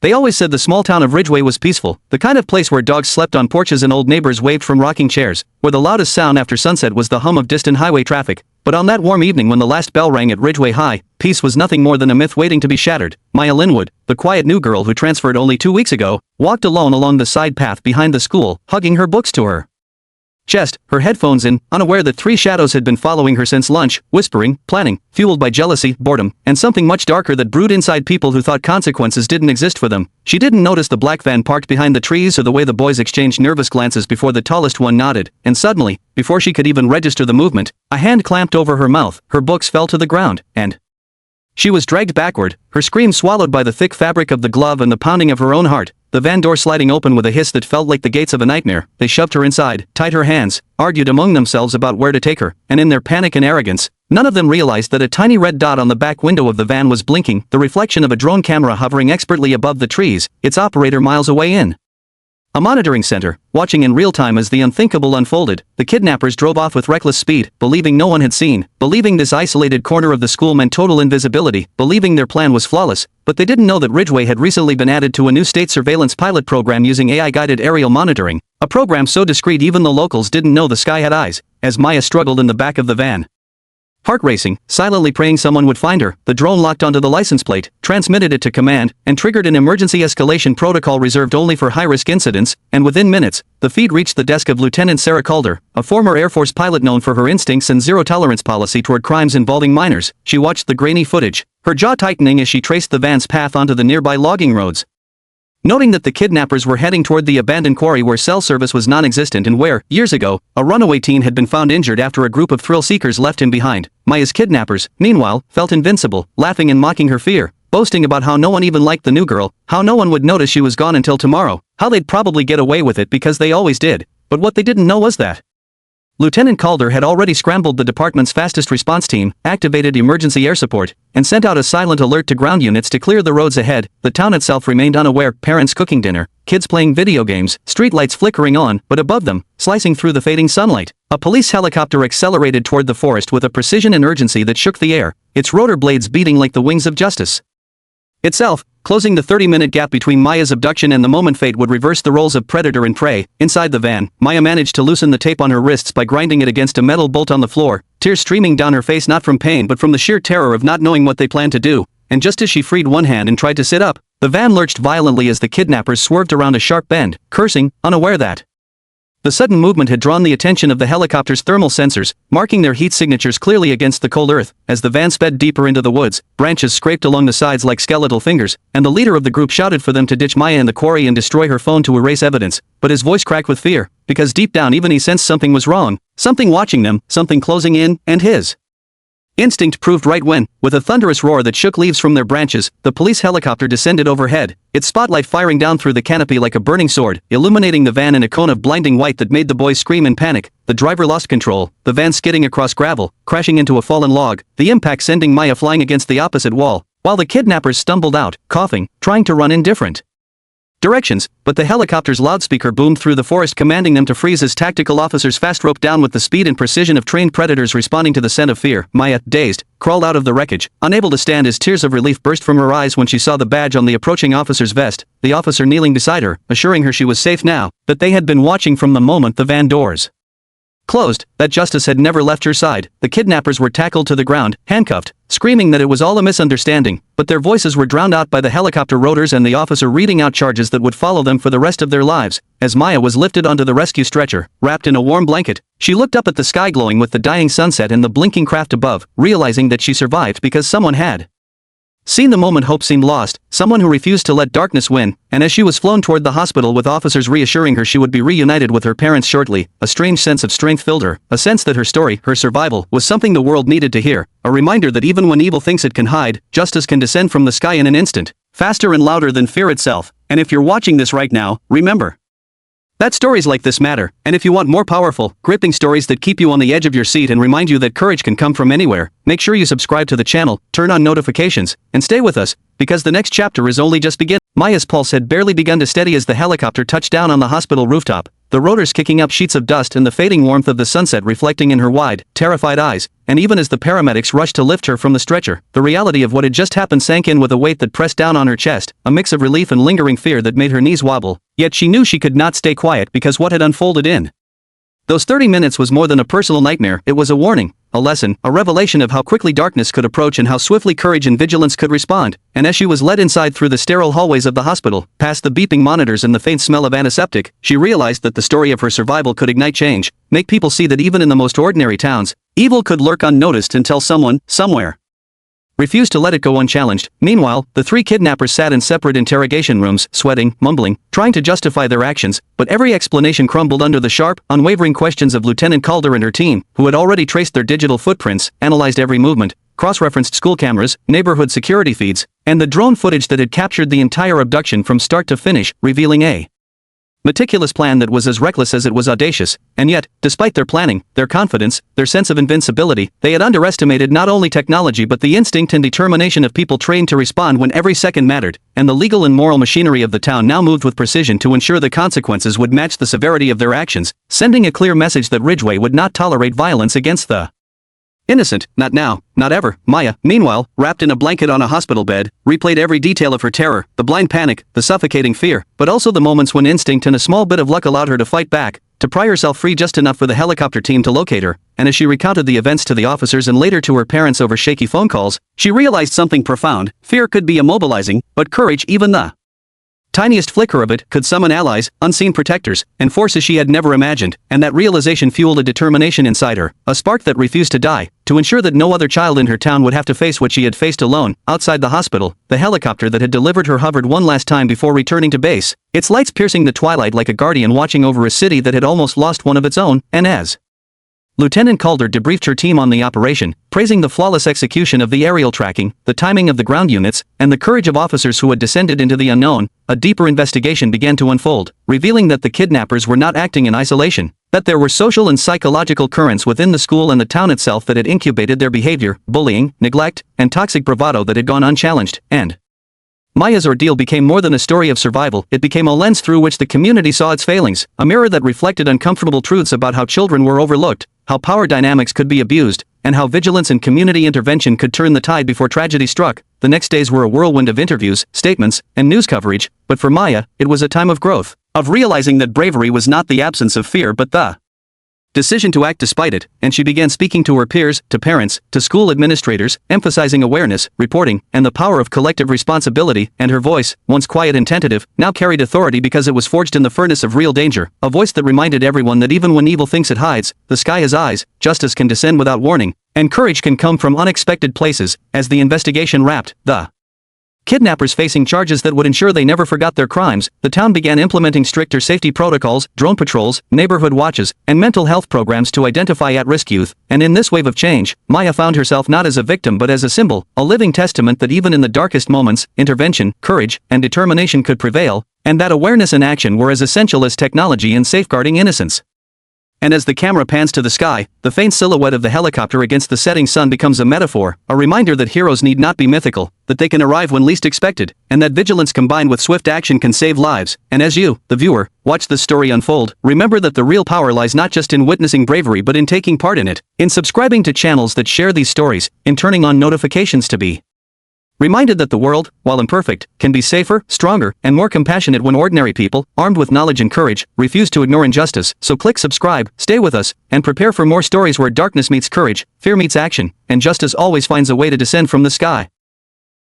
They always said the small town of Ridgeway was peaceful, the kind of place where dogs slept on porches and old neighbors waved from rocking chairs, where the loudest sound after sunset was the hum of distant highway traffic. But on that warm evening when the last bell rang at Ridgeway High, peace was nothing more than a myth waiting to be shattered. Maya Linwood, the quiet new girl who transferred only 2 weeks ago, walked alone along the side path behind the school, hugging her books to her chest, her headphones in, unaware that 3 shadows had been following her since lunch, whispering, planning, fueled by jealousy, boredom, and something much darker that brewed inside people who thought consequences didn't exist for them. She didn't notice the black van parked behind the trees or the way the boys exchanged nervous glances before the tallest one nodded, and suddenly, before she could even register the movement, a hand clamped over her mouth, her books fell to the ground, and she was dragged backward, her scream swallowed by the thick fabric of the glove and the pounding of her own heart, the van door sliding open with a hiss that felt like the gates of a nightmare. They shoved her inside, tied her hands, argued among themselves about where to take her, and in their panic and arrogance, none of them realized that a tiny red dot on the back window of the van was blinking, the reflection of a drone camera hovering expertly above the trees, its operator miles away in a monitoring center, watching in real time as the unthinkable unfolded. The kidnappers drove off with reckless speed, believing no one had seen, believing this isolated corner of the school meant total invisibility, believing their plan was flawless, but they didn't know that Ridgeway had recently been added to a new state surveillance pilot program using AI-guided aerial monitoring, a program so discreet even the locals didn't know the sky had eyes. As Maya struggled in the back of the van, heart racing, silently praying someone would find her, the drone locked onto the license plate, transmitted it to command, and triggered an emergency escalation protocol reserved only for high-risk incidents, and within minutes, the feed reached the desk of Lieutenant Sarah Calder, a former Air Force pilot known for her instincts and zero-tolerance policy toward crimes involving minors. She watched the grainy footage, her jaw tightening as she traced the van's path onto the nearby logging roads. Noting that the kidnappers were heading toward the abandoned quarry where cell service was non-existent and where, years ago, a runaway teen had been found injured after a group of thrill-seekers left him behind, Maya's kidnappers, meanwhile, felt invincible, laughing and mocking her fear, boasting about how no one even liked the new girl, how no one would notice she was gone until tomorrow, how they'd probably get away with it because they always did. But what they didn't know was that Lieutenant Calder had already scrambled the department's fastest response team, activated emergency air support, and sent out a silent alert to ground units to clear the roads ahead. The town itself remained unaware, parents cooking dinner, kids playing video games, streetlights flickering on, but above them, slicing through the fading sunlight, a police helicopter accelerated toward the forest with a precision and urgency that shook the air, its rotor blades beating like the wings of justice itself, closing the 30-minute gap between Maya's abduction and the moment fate would reverse the roles of predator and prey. Inside the van, Maya managed to loosen the tape on her wrists by grinding it against a metal bolt on the floor, tears streaming down her face not from pain but from the sheer terror of not knowing what they planned to do, and just as she freed one hand and tried to sit up, the van lurched violently as the kidnappers swerved around a sharp bend, cursing, unaware that the sudden movement had drawn the attention of the helicopter's thermal sensors, marking their heat signatures clearly against the cold earth. As the van sped deeper into the woods, branches scraped along the sides like skeletal fingers, and the leader of the group shouted for them to ditch Maya in the quarry and destroy her phone to erase evidence, but his voice cracked with fear, because deep down even he sensed something was wrong, something watching them, something closing in, and his instinct proved right when, with a thunderous roar that shook leaves from their branches, the police helicopter descended overhead, its spotlight firing down through the canopy like a burning sword, illuminating the van in a cone of blinding white that made the boys scream in panic. The driver lost control, the van skidding across gravel, crashing into a fallen log, the impact sending Maya flying against the opposite wall, while the kidnappers stumbled out, coughing, trying to run in different directions, but the helicopter's loudspeaker boomed through the forest commanding them to freeze as tactical officers fast roped down with the speed and precision of trained predators responding to the scent of fear. Maya, dazed, crawled out of the wreckage, unable to stand as tears of relief burst from her eyes when she saw the badge on the approaching officer's vest, the officer kneeling beside her, assuring her she was safe now, that they had been watching from the moment the van doors closed, that justice had never left her side. The kidnappers were tackled to the ground, handcuffed, screaming that it was all a misunderstanding, but their voices were drowned out by the helicopter rotors and the officer reading out charges that would follow them for the rest of their lives. As Maya was lifted onto the rescue stretcher, wrapped in a warm blanket, she looked up at the sky glowing with the dying sunset and the blinking craft above, realizing that she survived because someone had seen the moment hope seemed lost, someone who refused to let darkness win, and as she was flown toward the hospital with officers reassuring her she would be reunited with her parents shortly, a strange sense of strength filled her, a sense that her story, her survival, was something the world needed to hear, a reminder that even when evil thinks it can hide, justice can descend from the sky in an instant, faster and louder than fear itself. And if you're watching this right now, remember that stories like this matter, and if you want more powerful, gripping stories that keep you on the edge of your seat and remind you that courage can come from anywhere, make sure you subscribe to the channel, turn on notifications, and stay with us, because the next chapter is only just beginning. Maya's pulse had barely begun to steady as the helicopter touched down on the hospital rooftop, the rotors kicking up sheets of dust and the fading warmth of the sunset reflecting in her wide, terrified eyes, and even as the paramedics rushed to lift her from the stretcher, the reality of what had just happened sank in with a weight that pressed down on her chest, a mix of relief and lingering fear that made her knees wobble. Yet she knew she could not stay quiet because what had unfolded in those 30 minutes was more than a personal nightmare. It was a warning, a lesson, a revelation of how quickly darkness could approach and how swiftly courage and vigilance could respond. And as she was led inside through the sterile hallways of the hospital, past the beeping monitors and the faint smell of antiseptic, she realized that the story of her survival could ignite change, make people see that even in the most ordinary towns, evil could lurk unnoticed until someone, somewhere, refused to let it go unchallenged. Meanwhile, the three kidnappers sat in separate interrogation rooms, sweating, mumbling, trying to justify their actions, but every explanation crumbled under the sharp, unwavering questions of Lieutenant Calder and her team, who had already traced their digital footprints, analyzed every movement, cross-referenced school cameras, neighborhood security feeds, and the drone footage that had captured the entire abduction from start to finish, revealing a meticulous plan that was as reckless as it was audacious. And yet, despite their planning, their confidence, their sense of invincibility, they had underestimated not only technology but the instinct and determination of people trained to respond when every second mattered, and the legal and moral machinery of the town now moved with precision to ensure the consequences would match the severity of their actions, sending a clear message that Ridgeway would not tolerate violence against the innocent. Not now, not ever. Maya, meanwhile, wrapped in a blanket on a hospital bed, replayed every detail of her terror, the blind panic, the suffocating fear, but also the moments when instinct and a small bit of luck allowed her to fight back, to pry herself free just enough for the helicopter team to locate her. And as she recounted the events to the officers and later to her parents over shaky phone calls, she realized something profound. Fear could be immobilizing, but courage, even the tiniest flicker of it, could summon allies, unseen protectors, and forces she had never imagined, and that realization fueled a determination inside her, a spark that refused to die, to ensure that no other child in her town would have to face what she had faced alone. Outside the hospital, the helicopter that had delivered her hovered one last time before returning to base, its lights piercing the twilight like a guardian watching over a city that had almost lost one of its own. And as Lieutenant Calder debriefed her team on the operation, praising the flawless execution of the aerial tracking, the timing of the ground units, and the courage of officers who had descended into the unknown, a deeper investigation began to unfold, revealing that the kidnappers were not acting in isolation, that there were social and psychological currents within the school and the town itself that had incubated their behavior, bullying, neglect, and toxic bravado that had gone unchallenged. And Maya's ordeal became more than a story of survival. It became a lens through which the community saw its failings, a mirror that reflected uncomfortable truths about how children were overlooked, how power dynamics could be abused, and how vigilance and community intervention could turn the tide before tragedy struck. The next days were a whirlwind of interviews, statements, and news coverage, but for Maya, it was a time of growth, of realizing that bravery was not the absence of fear but the decision to act despite it, and she began speaking to her peers, to parents, to school administrators, emphasizing awareness, reporting, and the power of collective responsibility. And her voice, once quiet and tentative, now carried authority because it was forged in the furnace of real danger, a voice that reminded everyone that even when evil thinks it hides, the sky has eyes, justice can descend without warning, and courage can come from unexpected places. As the investigation wrapped, the kidnappers facing charges that would ensure they never forgot their crimes, the town began implementing stricter safety protocols, drone patrols, neighborhood watches, and mental health programs to identify at-risk youth. And in this wave of change, Maya found herself not as a victim but as a symbol, a living testament that even in the darkest moments, intervention, courage, and determination could prevail, and that awareness and action were as essential as technology in safeguarding innocence. And as the camera pans to the sky, the faint silhouette of the helicopter against the setting sun becomes a metaphor, a reminder that heroes need not be mythical, that they can arrive when least expected, and that vigilance combined with swift action can save lives. And as you, the viewer, watch this story unfold, remember that the real power lies not just in witnessing bravery but in taking part in it, in subscribing to channels that share these stories, in turning on notifications to be reminded that the world, while imperfect, can be safer, stronger, and more compassionate when ordinary people, armed with knowledge and courage, refuse to ignore injustice. So click subscribe, stay with us, and prepare for more stories where darkness meets courage, fear meets action, and justice always finds a way to descend from the sky.